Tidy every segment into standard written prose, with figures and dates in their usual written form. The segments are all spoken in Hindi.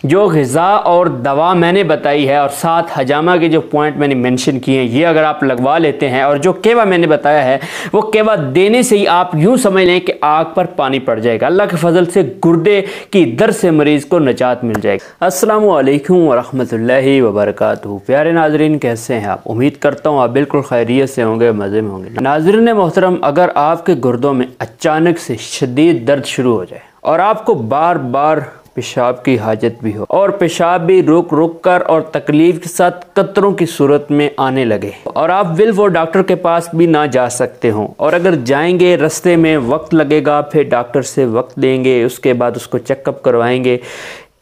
जो ग़िज़ा और दवा मैंने बताई है और साथ हजामा के जो पॉइंट मैंने मेंशन किए हैं, ये अगर आप लगवा लेते हैं और जो केवा मैंने बताया है वो केवा देने से ही आप यूँ समझ लें कि आग पर पानी पड़ जाएगा। अल्लाह के फजल से गुर्दे की दर्द से मरीज़ को निजात मिल जाएगी। अस्सलामु अलैकुम वरहमतुल्लाहि वबरकातुहू। प्यारे नाज़रीन, कैसे हैं आप? उम्मीद करता हूँ आप बिल्कुल खैरियत से होंगे, मज़े में होंगे। नाज़रीन मोहतरम, अगर आपके गुर्दों में अचानक से शदीद दर्द शुरू हो जाए और आपको बार बार पेशाब की हाजत भी हो और पेशाब भी रुक रुक कर और तकलीफ के साथ कतरों की सूरत में आने लगे और आप विल वो डॉक्टर के पास भी ना जा सकते हों, और अगर जाएंगे रास्ते में वक्त लगेगा, फिर डॉक्टर से वक्त लेंगे, उसके बाद उसको चेकअप करवाएंगे,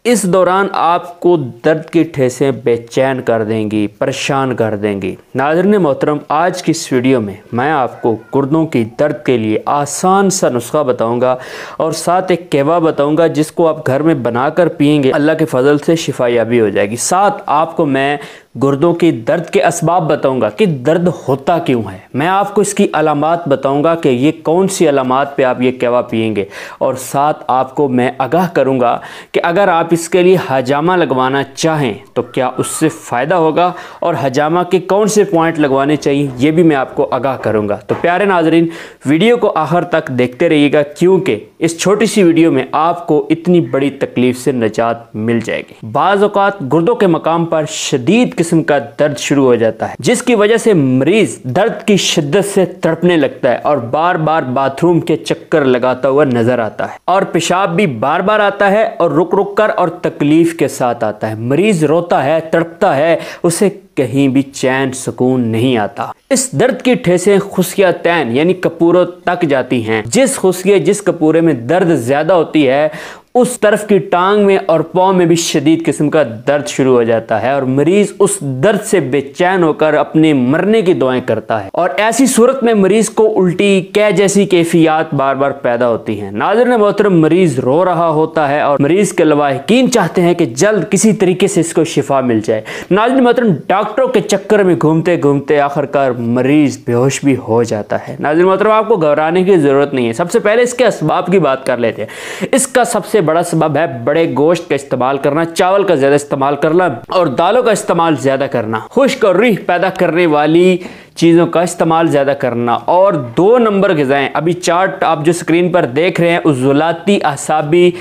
इस दौरान आपको दर्द की ठेसें बेचैन कर देंगी, परेशान कर देंगी। नाज़रीन मोहतरम, आज की इस वीडियो में मैं आपको गुर्दों की दर्द के लिए आसान सा नुस्खा बताऊंगा और साथ एक केवा बताऊंगा जिसको आप घर में बनाकर पिएंगे, अल्लाह के फजल से शिफायाबी हो जाएगी। साथ आपको मैं गुर्दों की दर्द के असबाब बताऊंगा कि दर्द होता क्यों है। मैं आपको इसकी अलामात बताऊंगा कि ये कौन सी अलामात पे आप ये केवा पिएंगे, और साथ आपको मैं आगाह करूंगा कि अगर आप इसके लिए हजामा लगवाना चाहें तो क्या उससे फ़ायदा होगा और हजामा के कौन से पॉइंट लगवाने चाहिए, ये भी मैं आपको आगाह करूंगा। तो प्यारे नाजरीन, वीडियो को आखिर तक देखते रहिएगा, क्योंकि इस छोटी सी वीडियो में आपको इतनी बड़ी तकलीफ से निजात मिल जाएगी। बाज़ औक़ात गुर्दों के मकाम पर शदीद किस्म का दर्द शुरू हो जाता है, जिसकी वजह से मरीज दर्द की शिद्दत से तड़पने लगता है और बार बार बाथरूम के चक्कर लगाता हुआ नजर आता है, और पेशाब भी बार बार आता है और रुक रुक कर और तकलीफ के साथ आता है। मरीज रोता है, तड़पता है, उसे कहीं भी चैन सुकून नहीं आता। इस दर्द की ठेसें खुशिया तैन यानी कपूरों तक जाती हैं। जिस कपूरे में दर्द ज्यादा होती है उस तरफ की टांग में और पाँव में भी शदीद किस्म का दर्द शुरू हो जाता है और मरीज उस दर्द से बेचैन होकर अपने मरने की दुआएं करता है, और ऐसी सूरत में मरीज को उल्टी कै जैसी कैफियत बार बार पैदा होती हैं। नाज़रीन मोहतरम, मरीज रो रहा होता है और मरीज के लवाहिकीन चाहते हैं कि जल्द किसी तरीके से इसको शिफा मिल जाए। नाज़रीन मोहतरम, डॉक्टरों के चक्कर में घूमते घूमते आखिरकार मरीज बेहोश भी हो जाता है। नाज़रीन मोहतरम, आपको घबराने की जरूरत नहीं है। सबसे पहले इसके असबाब की बात कर लेते हैं। इसका सबसे बड़ा सबब है बड़े गोश्त का इस्तेमाल करना, चावल का ज्यादा इस्तेमाल करना और दालों का इस्तेमाल ज्यादा करना, खुश्क और रिह पैदा करने वाली चीज़ों का इस्तेमाल ज़्यादा करना, और 2 नंबर ग़िज़ाएँ, अभी चार्ट आप जो स्क्रीन पर देख रहे हैं, उज़्ज़ुलाती असाबी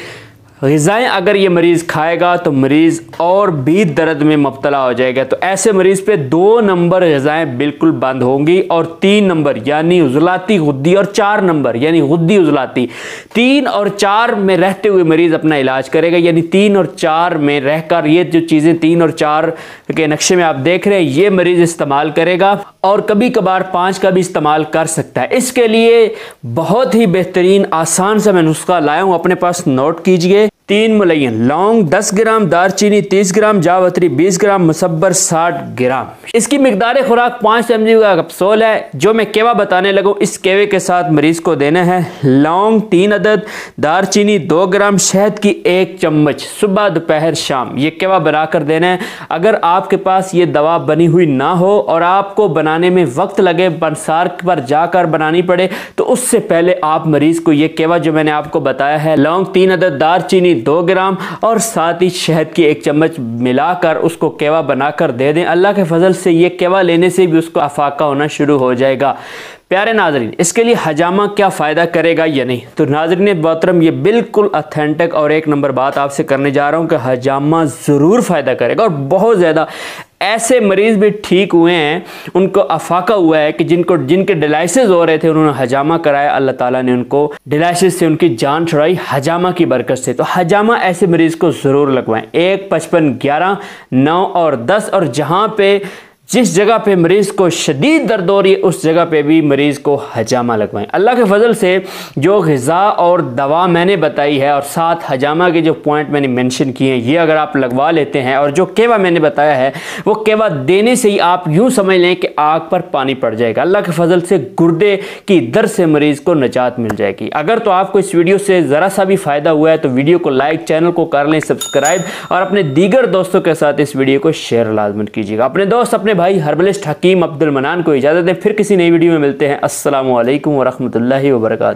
ग़िज़ाएँ अगर ये मरीज़ खाएगा तो मरीज़ और भी दर्द में मुब्तला हो जाएगा। तो ऐसे मरीज़ पे 2 नंबर ग़िज़ाएँ बिल्कुल बंद होंगी, और 3 नंबर यानी उज़्ज़ुलाती गुद्दी और 4 नंबर यानी गुद्दी उज़्ज़ुलाती, 3 और 4 में रहते हुए मरीज़ अपना इलाज करेगा। यानी 3 और 4 में रहकर ये जो चीज़ें 3 और 4 के नक्शे में आप देख रहे हैं, ये मरीज़ इस्तेमाल करेगा, और कभी कभार 5 का भी इस्तेमाल कर सकता है। इसके लिए बहुत ही बेहतरीन आसान सा मैं नुस्खा लाया हूँ, अपने पास नोट कीजिए। 3 मुलय्यन लौंग 10 ग्राम, दारचीनी 30 ग्राम, जावत्री 20 ग्राम, मुसब्बर 60 ग्राम। इसकी मिकदार खुराक 5 mg का कैप्सूल है। जो मैं केवा बताने लगूँ, इस केवे के साथ मरीज को देना है लौंग 3 अदद, दारचीनी 2 ग्राम, शहद की 1 चम्मच, सुबह दोपहर शाम ये केवा बनाकर देना है। अगर आपके पास ये दवा बनी हुई ना हो और आपको बनाने में वक्त लगे, पंसार पर जाकर बनानी पड़े, तो उससे पहले आप मरीज को ये केवा जो मैंने आपको बताया है, लौंग 3 अदद, दारचीनी 2 ग्राम और साथ ही शहद की 1 चम्मच मिलाकर उसको केवा बनाकर दे दें। अल्लाह के फजल से ये केवा लेने से भी उसको अफाका होना शुरू हो जाएगा। प्यारे नाजरीन, इसके लिए हजामा क्या फ़ायदा करेगा या नहीं, तो नाजरीन मोहतरम, ये बिल्कुल ऑथेंटिक और 1 नंबर बात आपसे करने जा रहा हूँ कि हजामा ज़रूर फ़ायदा करेगा, और बहुत ज़्यादा ऐसे मरीज़ भी ठीक हुए हैं, उनको अफाका हुआ है कि जिनके डिलाइसिस हो रहे थे, उन्होंने हजामा कराया, अल्लाह ताला ने उनको डिलाइसिस से उनकी जान छुड़ाई हजामा की बरकत से। तो हजामा ऐसे मरीज़ को ज़रूर लगवाएं। 1, 55, 11, 9 और 10, और जहाँ पे जिस जगह पे मरीज को शदीद दर्द हो रही है उस जगह पे भी मरीज को हजामा लगवाएं। अल्लाह के फजल से जो ग़िज़ा और दवा मैंने बताई है और साथ हजामा के जो पॉइंट मैंने मेंशन किए हैं, ये अगर आप लगवा लेते हैं और जो केवा मैंने बताया है वो केवा देने से ही आप यूँ समझ लें कि आग पर पानी पड़ जाएगा। अल्लाह के फजल से गुर्दे की दर्द से मरीज को निजात मिल जाएगी। अगर तो आपको इस वीडियो से ज़रा सा भी फ़ायदा हुआ है तो वीडियो को लाइक, चैनल को कर लें सब्सक्राइब और अपने दीगर दोस्तों के साथ इस वीडियो को शेयर लाजमन कीजिएगा। अपने दोस्त अपने भाई हर्बलिस्ट हकीम अब्दुल मनान को इजाज़त दें। फिर किसी नई वीडियो में मिलते हैं। अस्सलामु अलैकुम वरहमतुल्लाहि वबरकातुहू।